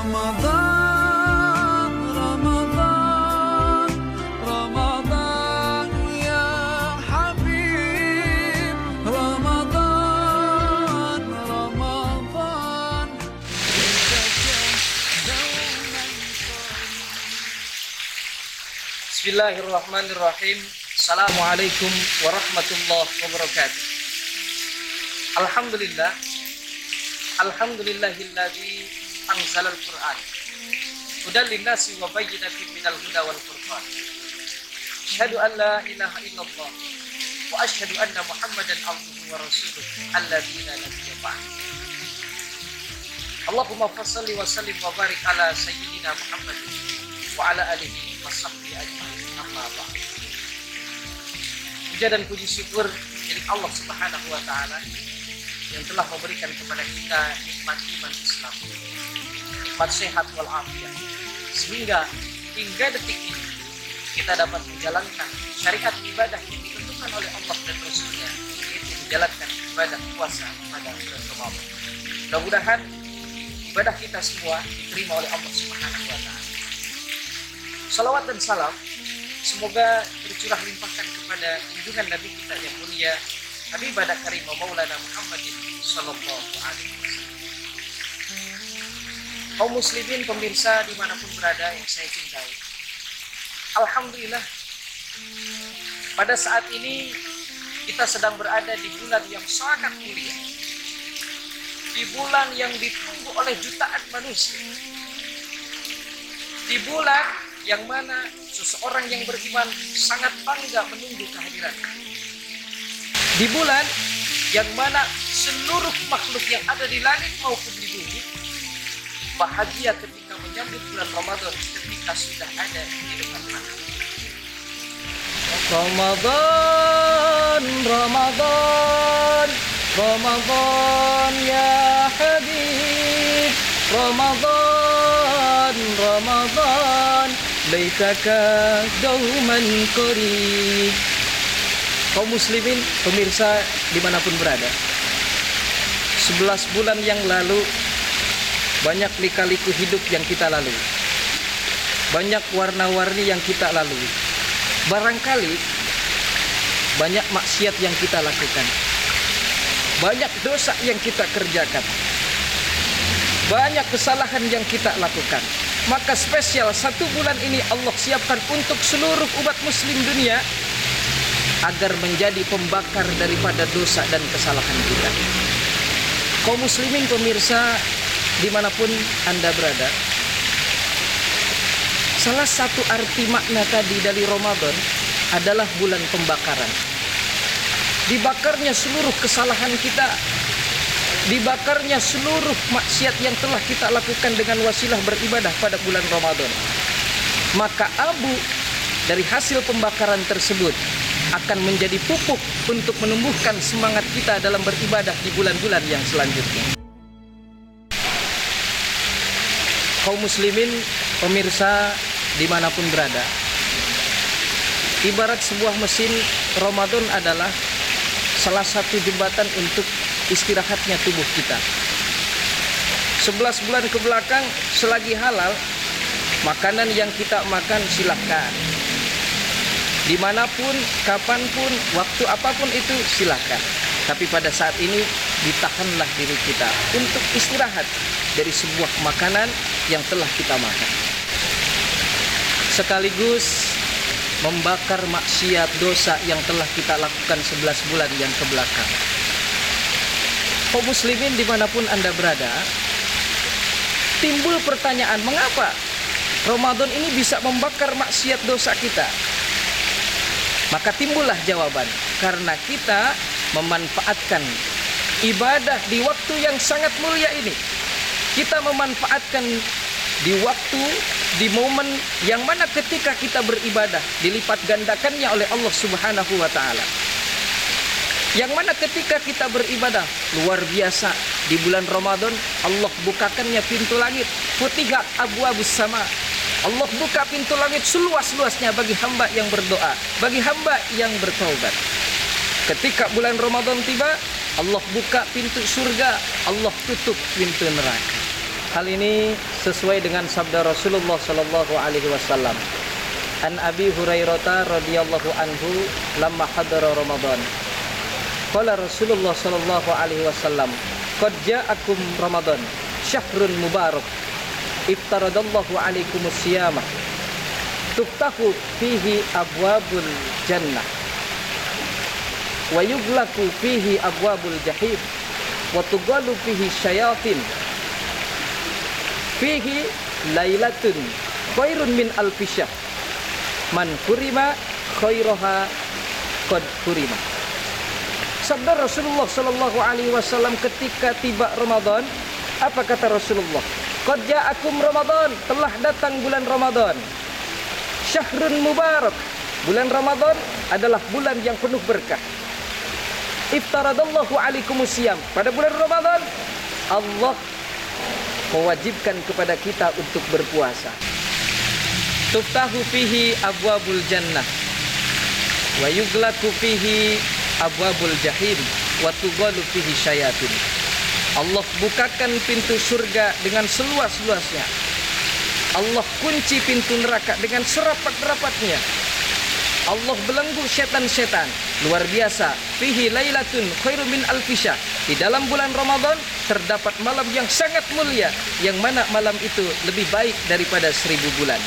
رمضان رمضان رمضان يا حبيب رمضان رمضان Bismillahirrahmanirrahim. Assalamualaikum warahmatullahi wabarakatuh. Alhamdulillah. Alhamdulillahilladzi anzalal Qur'an hudan linnasi wa bayyinatin minal huda wal furqan. Asyhadu an la ilaha illallah wa asyhadu anna Muhammadan abduhu wa rasuluh alladzina nabiyya ba'd. Allahumma fashalli wa sallim wa barik ala sayyidina Muhammadin wa ala alihi wa sahbihi ajma'in. Amma ba'd. Puja dan puji syukur milik Allah Subhanahu wa taala yang telah memberikan kepada kita nikmat iman Islam, nikmat sehat wal afiat, sehingga hingga detik ini kita dapat menjalankan syariat ibadah yang ditentukan oleh Allah dan Rasulnya, yaitu menjalankan ibadah puasa pada bulan Ramadan. Mudah-mudahan ibadah kita semua diterima oleh Allah Subhanahu wa taala. Salawat dan salam semoga tercurah limpahkan kepada junjungan Nabi kita yang mulia, Habibana Karim Maulana Muhammadin sallallahu alaihi wasallam. Kaum muslimin pemirsa dimanapun berada yang saya cintai, alhamdulillah pada saat ini kita sedang berada di bulan yang sangat mulia, di bulan yang ditunggu oleh jutaan manusia, di bulan yang mana seseorang yang beriman sangat bangga menunggu kehadiran, di bulan yang mana seluruh makhluk yang ada di langit maupun di bumi bahagia ketika menyambut bulan Ramadan ketika sudah ada di depan mata. Ramadan, Ramadan, Ramadan ya Habib, Ramadan, Ramadan, laitaka dauman qarib. Kaum muslimin, pemirsa dimanapun berada, 11 bulan yang lalu banyak lika-liku hidup yang kita lalui, banyak warna-warni yang kita lalui, barangkali banyak maksiat yang kita lakukan, banyak dosa yang kita kerjakan, banyak kesalahan yang kita lakukan. Maka spesial 1 bulan ini Allah siapkan untuk seluruh umat muslim dunia agar menjadi pembakar daripada dosa dan kesalahan kita. Kaum muslimin pemirsa dimanapun Anda berada, salah satu arti makna tadi dari Ramadan adalah bulan pembakaran. Dibakarnya seluruh kesalahan kita, dibakarnya seluruh maksiat yang telah kita lakukan dengan wasilah beribadah pada bulan Ramadan. Maka abu dari hasil pembakaran tersebut akan menjadi pupuk untuk menumbuhkan semangat kita dalam beribadah di bulan-bulan yang selanjutnya. Kaum muslimin pemirsa dimanapun berada, ibarat sebuah mesin, Ramadan adalah salah satu jembatan untuk istirahatnya tubuh kita. 11 bulan ke belakang selagi halal, makanan yang kita makan silahkan, dimanapun, kapanpun, waktu apapun itu silahkan. Tapi pada saat ini ditahanlah diri kita untuk istirahat dari sebuah makanan yang telah kita makan, sekaligus membakar maksiat dosa yang telah kita lakukan 11 bulan yang kebelakang. Kaum muslimin dimanapun Anda berada, timbul pertanyaan, mengapa Ramadan ini bisa membakar maksiat dosa kita? Maka timbullah jawaban, karena kita memanfaatkan ibadah di waktu yang sangat mulia ini. Kita memanfaatkan di waktu, di momen yang mana ketika kita beribadah dilipat gandakannya oleh Allah Subhanahu wa taala. Yang mana ketika kita beribadah luar biasa di bulan Ramadan, Allah bukakannya pintu langit, futihat abwabus sama. Allah buka pintu langit seluas-luasnya bagi hamba yang berdoa, bagi hamba yang bertaubat. Ketika bulan Ramadan tiba, Allah buka pintu surga, Allah tutup pintu neraka. Hal ini sesuai dengan sabda Rasulullah sallallahu alaihi wasallam. An Abi Hurairah radhiyallahu anhu lamma hadara Ramadan. Qala Rasulullah sallallahu alaihi wasallam, "Qad ja'akum Ramadan, syahrun mubarak. Iftaradallahu alaikumus siyamah. Tuftahu fihi abwabul jannah. Wa yughlaqu fihi abwabul jahim. Wa tughalu fihi syayatin. Fihi lailatun khairun min alfi syahr. Man kurima khairaha qad kurima." Sabda Rasulullah sallallahu alaihi wasallam ketika tiba Ramadan, apa kata Rasulullah? Qad ja'akum Ramadan, telah datang bulan Ramadan. Syahrun mubarak. Bulan Ramadan adalah bulan yang penuh berkah. Iftaradallahu alaikumus siyam. Pada bulan Ramadan Allah mewajibkan kepada kita untuk berpuasa. Tuftahu fihi abwabul jannah wa yughlaqu fihi abwabul jahim wa tughalu fihi syayatin. Allah bukakan pintu surga dengan seluas-luasnya. Allah kunci pintu neraka dengan serapat-rapatnya. Allah belenggu setan-setan. Luar biasa. Fihi lailatun khairum min alfi syahr. Di dalam bulan Ramadan terdapat malam yang sangat mulia, yang mana malam itu lebih baik daripada 1000 bulan.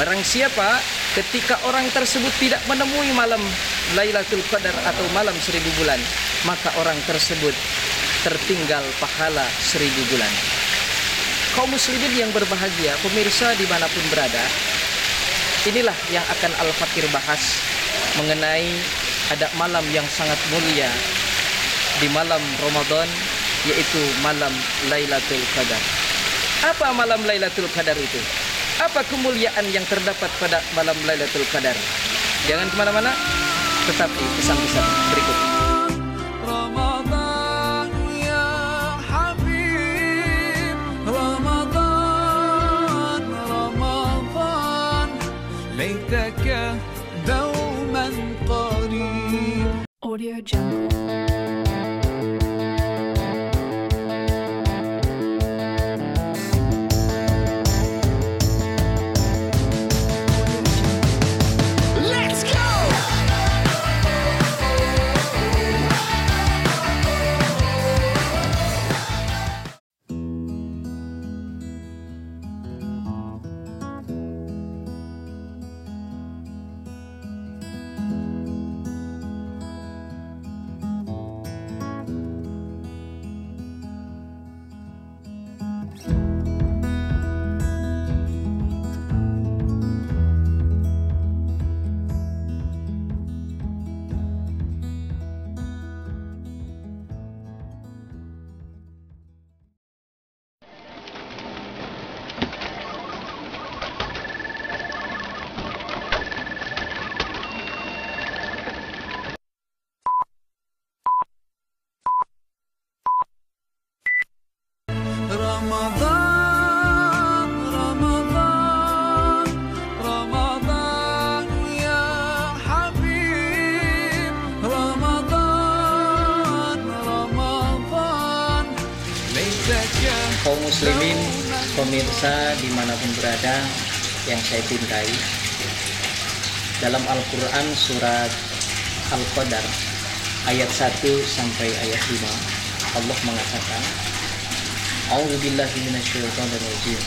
Barang siapa ketika orang tersebut tidak menemui malam Lailatul Qadar atau malam 1000 bulan, maka orang tersebut tertinggal pahala 1000 bulan. Kaum muslimin yang berbahagia, pemirsa dimanapun berada, inilah yang akan Al-Fakir bahas mengenai ada malam yang sangat mulia di malam Ramadan, yaitu malam Lailatul Qadar. Apa malam Lailatul Qadar itu? Apa kemuliaan yang terdapat pada malam Lailatul Qadar? Jangan kemana-mana, tetapi pesan-pesan berikut. رمضان يا حبيب رمضان رمضان ليتك دوما قريب. Audio Jungle. رمضان رمضان رمضان يا حبيب رمضان رمضان ليتك. Kaum muslimin, pemirsa dimanapun berada yang saya cintai, dalam Al-Quran surat Al-Qadar ayat 1 sampai ayat 5 Allah mengatakan, A'udzubillahi minasyaitonirrajim.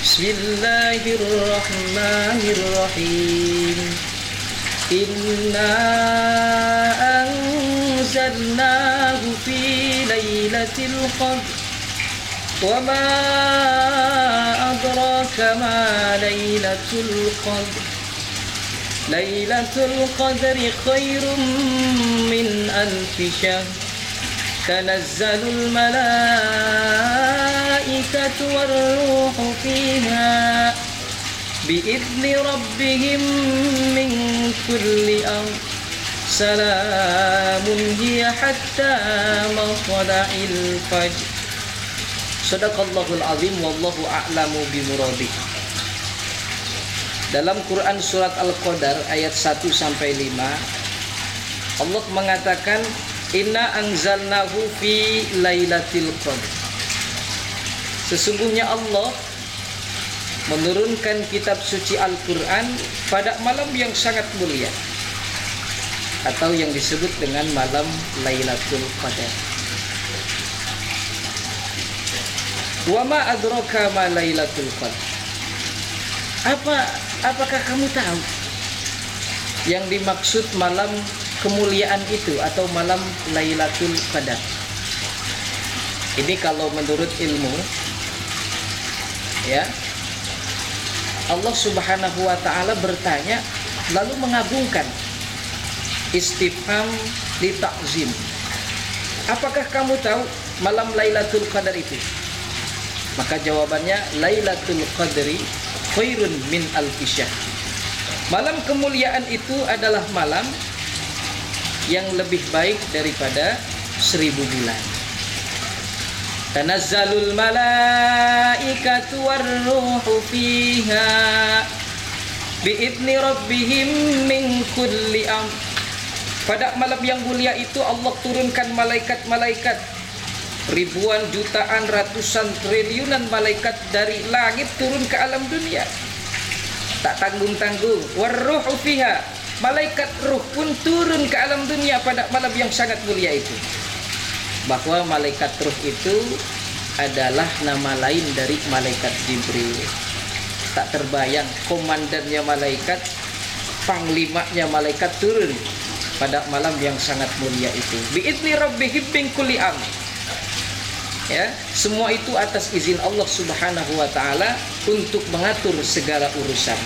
Bismillahirrahmanirrahim. Inna anzalnahu fi lailatul qadr. Wa ma adraka ma lailatul qadr. Lailatul qadri khairum min alfi syahr. تنزل الملائكة والروح فيها بإذن ربهم من كل أمر سلام هي حتى مطلع الفجر. Sadaqallahul azim wallahu a'lamu bimuradi. Dalam Quran surat Al-Qadar ayat 1 sampai 5 Allah mengatakan, Inna anzalnahu fi lailatul qadr. Sesungguhnya Allah menurunkan kitab suci Al-Quran pada malam yang sangat mulia, atau yang disebut dengan malam Lailatul Qadar. Wa ma adraka ma Lailatul Qadar. Apakah kamu tahu yang dimaksud malam kemuliaan itu atau malam Lailatul Qadar? Ini kalau menurut ilmu, ya, Allah Subhanahu wa ta'ala bertanya lalu mengagungkan, istifham li ta'zim. Apakah kamu tahu malam Lailatul Qadar itu? Maka jawabannya, Lailatul Qadri khairun min alfi syahr. Malam kemuliaan itu adalah malam yang lebih baik daripada 1000 bulan. Tanazzalul malaikatu warruhu fiha biidzni rabbihim min kulli amr. Pada malam yang mulia itu Allah turunkan malaikat-malaikat, ribuan, jutaan, ratusan, triliunan malaikat dari langit turun ke alam dunia. Tak tanggung-tanggung. Warruhu fiha, malaikat ruh pun turun ke alam dunia pada malam yang sangat mulia itu. Bahwa malaikat ruh itu adalah nama lain dari malaikat Jibril. Tak terbayang komandannya malaikat, panglimanya malaikat turun pada malam yang sangat mulia itu. Bi'izni rabbihim min kulli amr. Ya, semua itu atas izin Allah Subhanahu wa taala untuk mengatur segala urusan.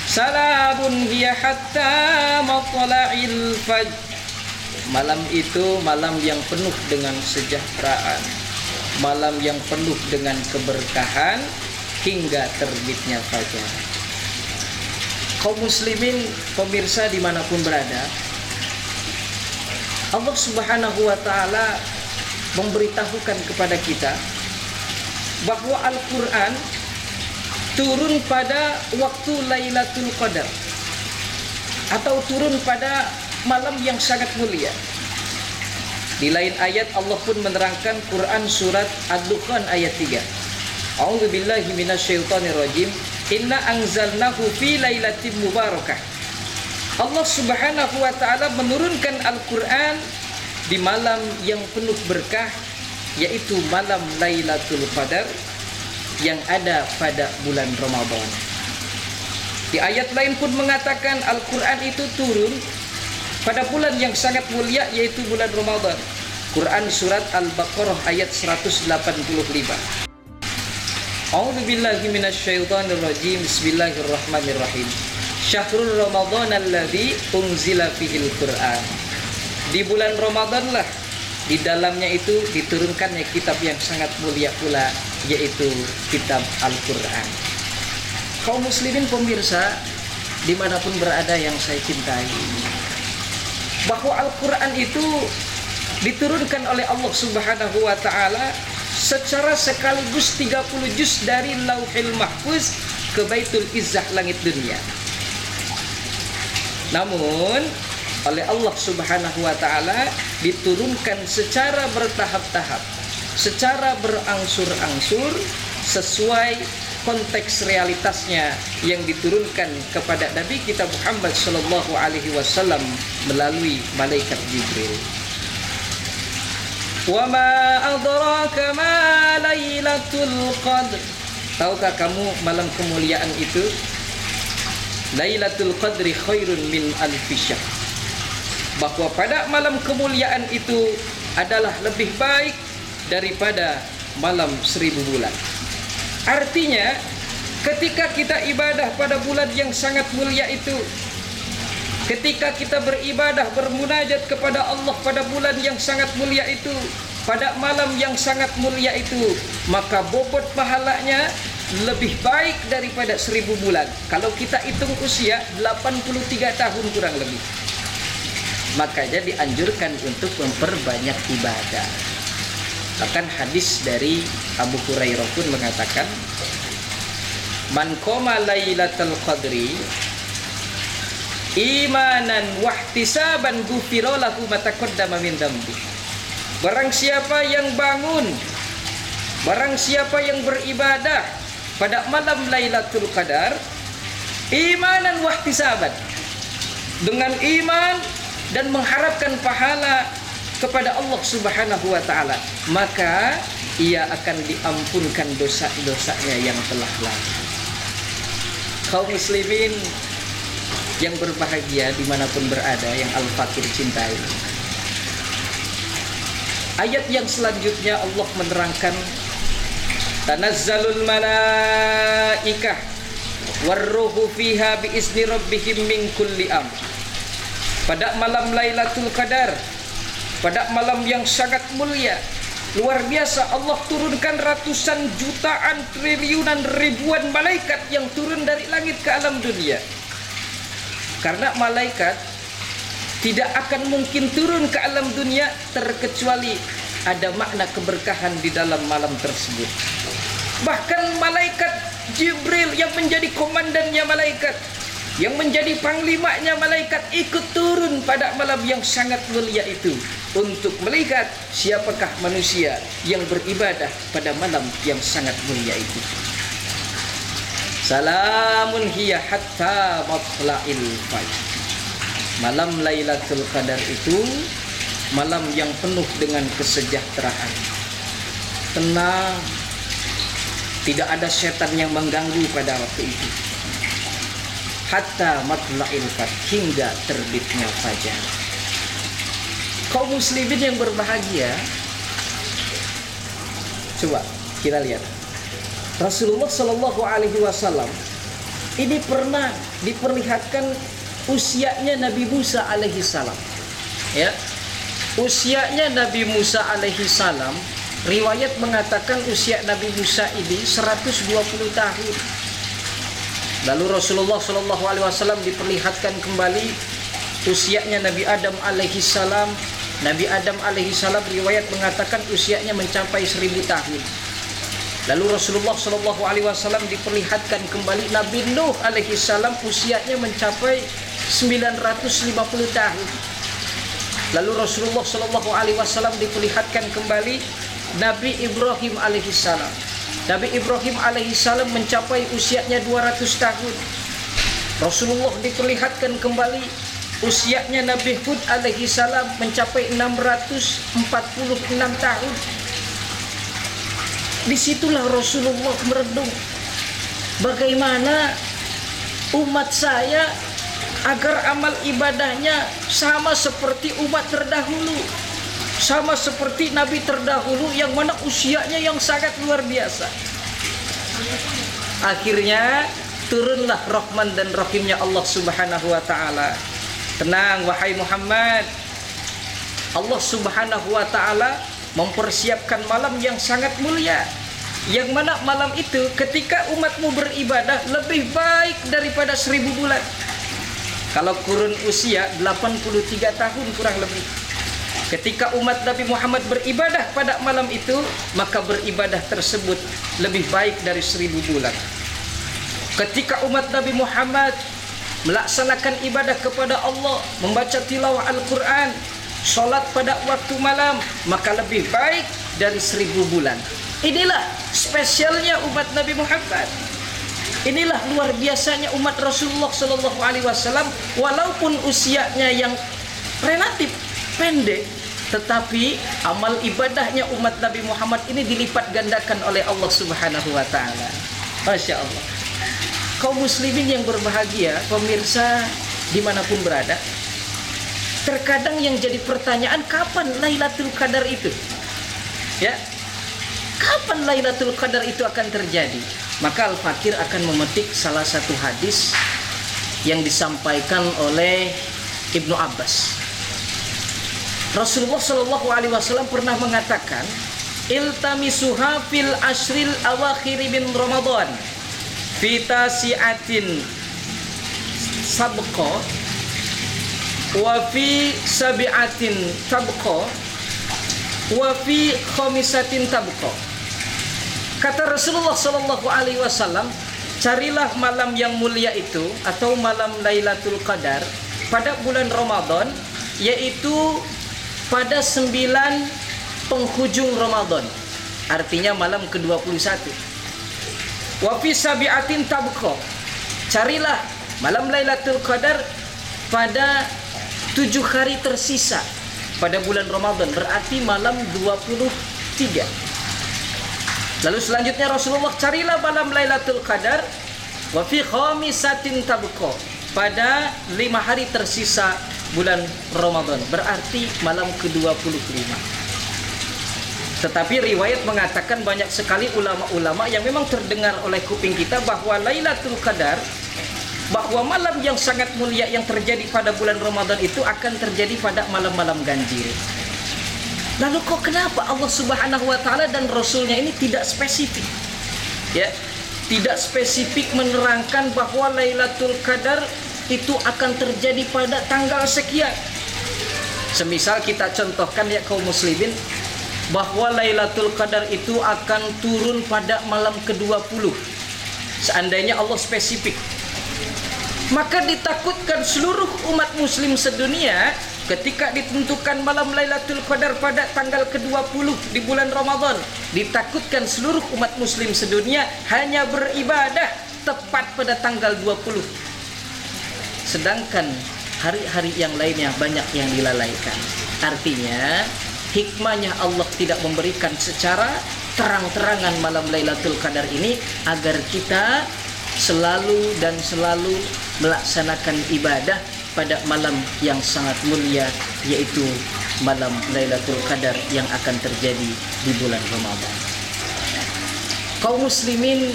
Salamun hiya hatta matla'il fajr. Malam itu malam yang penuh dengan kesejahteraan, malam yang penuh dengan keberkahan hingga terbitnya fajar. Kaum muslimin, pemirsa dimanapun berada, Allah Subhanahu wa ta'ala memberitahukan kepada kita bahwa Al-Quran turun pada waktu Lailatul Qadar, atau turun pada malam yang sangat mulia. Di lain ayat Allah pun menerangkan, Quran surat Ad-Dukhan ayat 3. A'udzubillahi minasyaitonirrajim. Inna anzalnahu fi lailatin mubarakah. Allah Subhanahu wa ta'ala menurunkan Al-Quran di malam yang penuh berkah, yaitu malam Lailatul Qadar yang ada pada bulan Ramadan. Di ayat lain pun mengatakan Al-Quran itu turun pada bulan yang sangat mulia, yaitu bulan Ramadan. Quran surat Al-Baqarah ayat 185. A'udzubillahi minasyaitonirrajim. Bismillahirrahmanirrahim. Syahrul Ramadan alladzi unzila fihil Qur'an. Di bulan Ramadanlah di dalamnya itu diturunkannya kitab yang sangat mulia pula, yaitu kitab Al-Quran. Kaum muslimin pemirsa dimanapun berada yang saya cintai, bahwa Al-Quran itu diturunkan oleh Allah Subhanahu wa ta'ala secara sekaligus 30 juz dari Lauhil Mahfuz ke Baitul Izzah langit dunia. Namun oleh Allah Subhanahu wa ta'ala diturunkan secara bertahap-tahap, secara berangsur-angsur, sesuai konteks realitasnya yang diturunkan kepada Nabi kita Muhammad sallallahu alaihi wasallam melalui malaikat Jibril. Wa ma adraka ma Lailatul Qadr. Tahukah kamu malam kemuliaan itu? Lailatul Qadri khairun min alfi syahr. Bahwa pada malam kemuliaan itu adalah lebih baik daripada malam 1000 bulan. Artinya, ketika kita ibadah pada bulan yang sangat mulia itu, ketika kita beribadah bermunajat kepada Allah pada bulan yang sangat mulia itu, pada malam yang sangat mulia itu, maka bobot pahalanya lebih baik daripada 1000 bulan. Kalau kita hitung usia 83 tahun kurang lebih. Makanya dianjurkan untuk memperbanyak ibadah. Bahkan hadis dari Abu Hurairah pun mengatakan, man qoma lailatul qadri imanan wahtisaban ghufira lahu ma taqaddama min dzambi. Barang siapa yang bangun barang siapa yang beribadah pada malam Lailatul Qadar imanan wahtisaban, dengan iman dan mengharapkan pahala kepada Allah Subhanahu wa taala, maka ia akan diampunkan dosa-dosanya yang telah lalu. Kaum muslimin yang berbahagia dimanapun berada, yang Al-Fakir cintai, ayat yang selanjutnya Allah menerangkan, tanazzalul malaikah warruhu fiha biizni rabbihim min kulli amr. Pada malam Lailatul Qadar, pada malam yang sangat mulia, luar biasa, Allah turunkan ratusan jutaan triliunan ribuan malaikat yang turun dari langit ke alam dunia. Karena malaikat tidak akan mungkin turun ke alam dunia terkecuali ada makna keberkahan di dalam malam tersebut. Bahkan malaikat Jibril yang menjadi komandannya malaikat, yang menjadi panglimanya malaikat, ikut turun pada malam yang sangat mulia itu untuk melihat siapakah manusia yang beribadah pada malam yang sangat mulia itu. Salamun hiya hatta matla'il fajr. Malam Lailatul Qadar itu malam yang penuh dengan kesejahteraan, tenang, tidak ada setan yang mengganggu pada waktu itu. Hatta matla'il fajr, hingga terbitnya fajar. Kaum muslimin yang berbahagia, coba kita lihat, Rasulullah Shallallahu Alaihi Wasallam ini pernah diperlihatkan usianya Nabi Musa alaihi salam. Ya, usianya Nabi Musa alaihi salam, riwayat mengatakan usia Nabi Musa ini 120 tahun. Lalu Rasulullah Shallallahu Alaihi Wasallam diperlihatkan kembali usianya Nabi Adam alaihi salam. Nabi Adam alaihi salam riwayat mengatakan usianya mencapai 1000 tahun. Lalu Rasulullah Shallallahu Alaihi Wasallam diperlihatkan kembali Nabi Nuh alaihi salam, usianya mencapai 950 tahun. Lalu Rasulullah Shallallahu Alaihi Wasallam diperlihatkan kembali Nabi Ibrahim alaihi salam. Nabi Ibrahim alaihi salam mencapai usianya 200 tahun. Rasulullah diperlihatkan kembali usianya Nabi Hud alaihi salam mencapai 646 tahun. Disitulah Rasulullah merenung, bagaimana umat saya agar amal ibadahnya sama seperti umat terdahulu, sama seperti Nabi terdahulu yang mana usianya yang sangat luar biasa. Akhirnya turunlah Rahman dan Rahimnya Allah Subhanahu wa taala. Tenang wahai Muhammad, Allah Subhanahu wa taala mempersiapkan malam yang sangat mulia, yang mana malam itu ketika umatmu beribadah lebih baik daripada 1000 bulan. Kalau kurun usia 83 tahun kurang lebih. Ketika umat Nabi Muhammad beribadah pada malam itu, maka beribadah tersebut lebih baik dari 1000 bulan. Ketika umat Nabi Muhammad melaksanakan ibadah kepada Allah, membaca tilawah Al-Quran, sholat pada waktu malam, maka lebih baik dari 1000 bulan. Inilah spesialnya umat Nabi Muhammad. Inilah luar biasanya umat Rasulullah Shallallahu Alaihi Wasallam. Walaupun usianya yang relatif pendek, tetapi amal ibadahnya umat Nabi Muhammad ini dilipat gandakan oleh Allah Subhanahu Wa Taala. Masya Allah. Kaum muslimin yang berbahagia, pemirsa dimanapun berada, terkadang yang jadi pertanyaan, kapan Lailatul Qadar itu? Ya, kapan Lailatul Qadar itu akan terjadi? Maka Al-Fakir akan memetik salah satu hadis yang disampaikan oleh Ibnu Abbas. Rasulullah Shallallahu Alaihi Wasallam pernah mengatakan, iltamisuha fil ashril awakhir min Ramadan, fitasiatin sabqa wa fi sabi'atin tabqa wa fi khamisatin tabqa. Kata Rasulullah Shallallahu Alaihi Wasallam, carilah malam yang mulia itu atau malam Lailatul Qadar pada bulan Ramadan, yaitu pada 9 penghujung Ramadan. artinya malam ke-21. Wa fi sabi'atin tabqa, carilah malam Lailatul Qadar pada 7 hari tersisa pada bulan Ramadan, berarti malam 23. Lalu selanjutnya Rasulullah carilah malam Lailatul Qadar wa fi khamisatin tabqa, pada 5 hari tersisa bulan Ramadan, berarti malam ke-25. Tetapi riwayat mengatakan banyak sekali ulama-ulama yang memang terdengar oleh kuping kita bahwa Lailatul Qadar, bahwa malam yang sangat mulia yang terjadi pada bulan Ramadan itu akan terjadi pada malam-malam ganjil. Lalu kok kenapa Allah Subhanahu wa taala dan Rasulnya ini tidak spesifik? Ya, tidak spesifik menerangkan bahwa Lailatul Qadar itu akan terjadi pada tanggal sekian. Semisal kita contohkan ya kaum muslimin, bahwa Lailatul Qadar itu akan turun pada malam ke-20. Seandainya Allah spesifik, maka ditakutkan seluruh umat muslim sedunia ketika ditentukan malam Lailatul Qadar pada tanggal ke-20 di bulan Ramadan, ditakutkan seluruh umat muslim sedunia hanya beribadah tepat pada tanggal 20. Sedangkan hari-hari yang lainnya banyak yang dilalaikan. Artinya hikmahnya Allah tidak memberikan secara terang-terangan malam Lailatul Qadar ini agar kita selalu dan selalu melaksanakan ibadah pada malam yang sangat mulia, yaitu malam Lailatul Qadar yang akan terjadi di bulan Ramadan. Kaum muslimin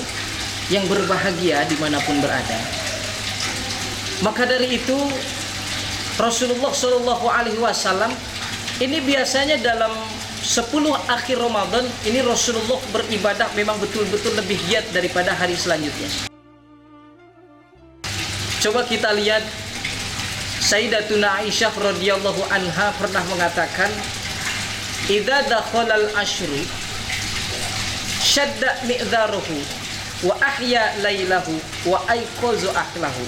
yang berbahagia dimanapun berada, maka dari itu Rasulullah SAW ini biasanya dalam 10 akhir Ramadan ini Rasulullah beribadah memang betul-betul lebih giat daripada hari selanjutnya. Coba kita lihat, Sayyidatuna Aisyah radhiyallahu anha pernah mengatakan, "Idza dakhalal asyru syadda mi'dharuhu wa ahya lailahu wa aiqazu ahlahu."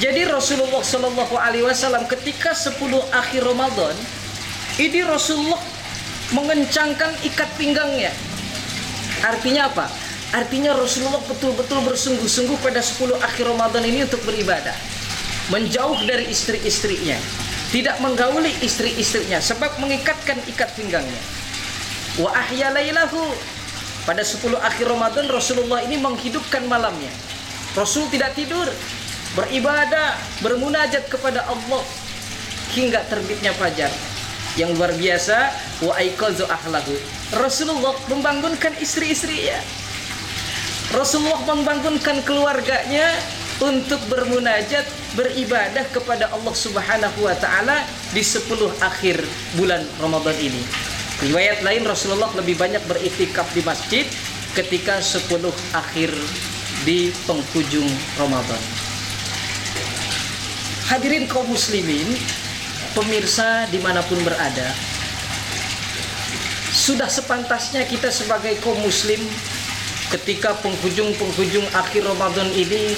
Jadi Rasulullah sallallahu alaihi wasallam ketika 10 akhir Ramadan, ini Rasulullah mengencangkan ikat pinggangnya. Artinya apa? Artinya Rasulullah betul-betul bersungguh-sungguh pada 10 akhir Ramadan ini untuk beribadah. Menjauh dari istri-istrinya, tidak menggauli istri-istrinya sebab mengikatkan ikat pinggangnya. Wa ahya lailahu, pada 10 akhir Ramadan Rasulullah ini menghidupkan malamnya. Rasul tidak tidur, beribadah, bermunajat kepada Allah hingga terbitnya fajar. Yang luar biasa, wa aiqazu ahlahu, Rasulullah membangunkan istri-istrinya, Rasulullah membangunkan keluarganya untuk bermunajat, beribadah kepada Allah Subhanahu wa taala di 10 akhir bulan Ramadan ini. Riwayat lain Rasulullah lebih banyak beriktikaf di masjid ketika 10 akhir di penghujung Ramadan. Hadirin kaum muslimin, pemirsa dimanapun berada, sudah sepantasnya kita sebagai kaum muslim ketika penghujung akhir Ramadan ini,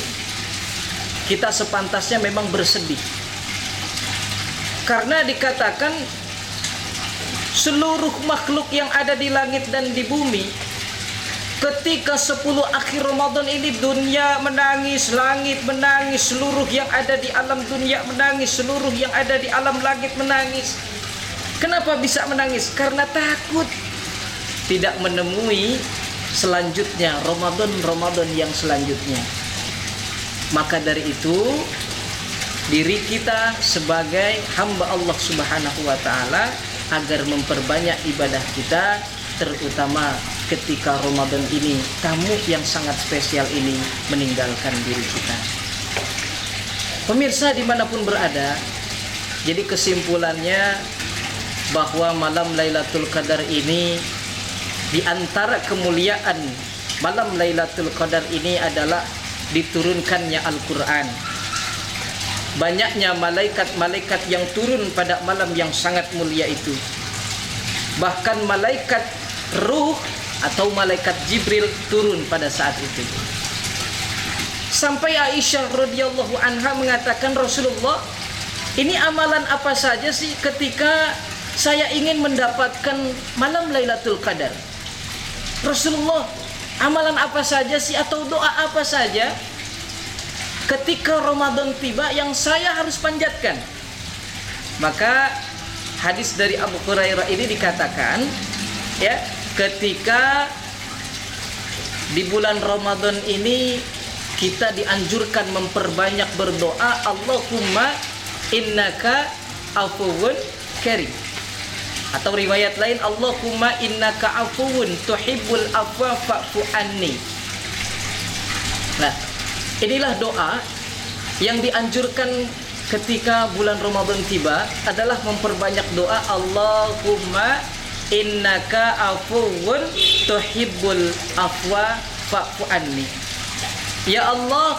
kita sepantasnya memang bersedih. Karena dikatakan seluruh makhluk yang ada di langit dan di bumi, ketika 10 akhir Ramadan ini dunia menangis, langit menangis, seluruh yang ada di alam dunia menangis, seluruh yang ada di alam langit menangis. Kenapa bisa menangis? Karena takut tidak menemui selanjutnya Ramadan yang selanjutnya. Maka dari itu diri kita sebagai hamba Allah Subhanahu wa taala agar memperbanyak ibadah kita, terutama ketika Ramadan ini tamu yang sangat spesial ini meninggalkan diri kita. Pemirsa dimanapun berada, jadi kesimpulannya bahwa malam Lailatul Qadar ini, di antara kemuliaan malam Lailatul Qadar ini adalah diturunkannya Al-Quran. Banyaknya malaikat-malaikat yang turun pada malam yang sangat mulia itu. Bahkan malaikat ruh atau malaikat Jibril turun pada saat itu. Sampai Aisyah radhiyallahu anha mengatakan, Rasulullah, ini amalan apa saja sih ketika saya ingin mendapatkan malam Lailatul Qadar? Rasulullah, amalan apa saja sih atau doa apa saja ketika Ramadan tiba yang saya harus panjatkan? Maka hadis dari Abu Hurairah ini dikatakan, ya, ketika di bulan Ramadan ini kita dianjurkan memperbanyak berdoa, Allahumma innaka afuwun karim. Atau riwayat lain, Allahumma innaka afuwun tuhibbul afwa fa'fu anni. Nah, inilah doa yang dianjurkan ketika bulan Ramadan tiba adalah memperbanyak doa, Allahumma innaka afuwun tuhibbul afwa fa'fu anni. Ya Allah,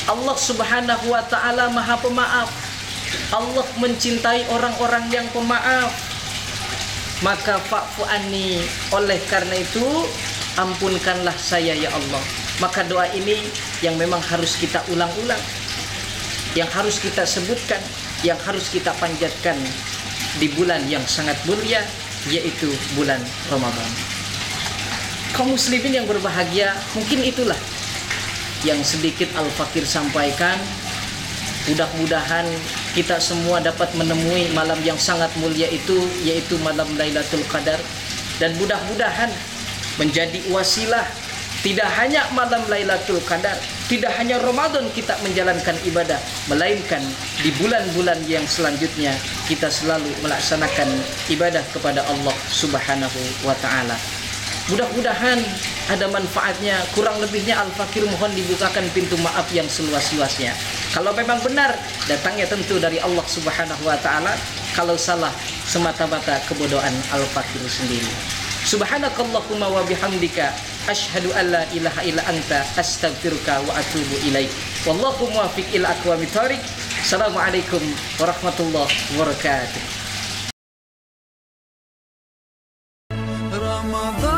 Allah Subhanahu wa ta'ala Maha Pemaaf. Allah mencintai orang-orang yang pemaaf. Maka fa'fu anni, oleh karena itu ampunkanlah saya ya Allah. Maka doa ini yang memang harus kita ulang-ulang, yang harus kita sebutkan, yang harus kita panjatkan di bulan yang sangat mulia, yaitu bulan Ramadan. Kaum muslimin yang berbahagia, mungkin itulah yang sedikit Al-Fakir sampaikan. Mudah-mudahan kita semua dapat menemui malam yang sangat mulia itu, yaitu malam Lailatul Qadar. Dan mudah-mudahan menjadi wasilah tidak hanya malam Lailatul Qadar, tidak hanya Ramadan kita menjalankan ibadah, melainkan di bulan-bulan yang selanjutnya kita selalu melaksanakan ibadah kepada Allah Subhanahu wa ta'ala. Mudah-mudahan ada manfaatnya. Kurang lebihnya Al-Fakir mohon dibukakan pintu maaf yang seluas-luasnya. Kalau memang benar, datangnya tentu dari Allah Subhanahu wa ta'ala. Kalau salah, semata-mata kebodohan Al-Fakir sendiri. Subhanakallahumma wa bihamdika asyhadu an la ilaha illa anta astaghfiruka wa atubu ilaik. Wallahu muwaffiq ila aqwamit thoriq. Assalamualaikum warahmatullahi wabarakatuh. Ramadan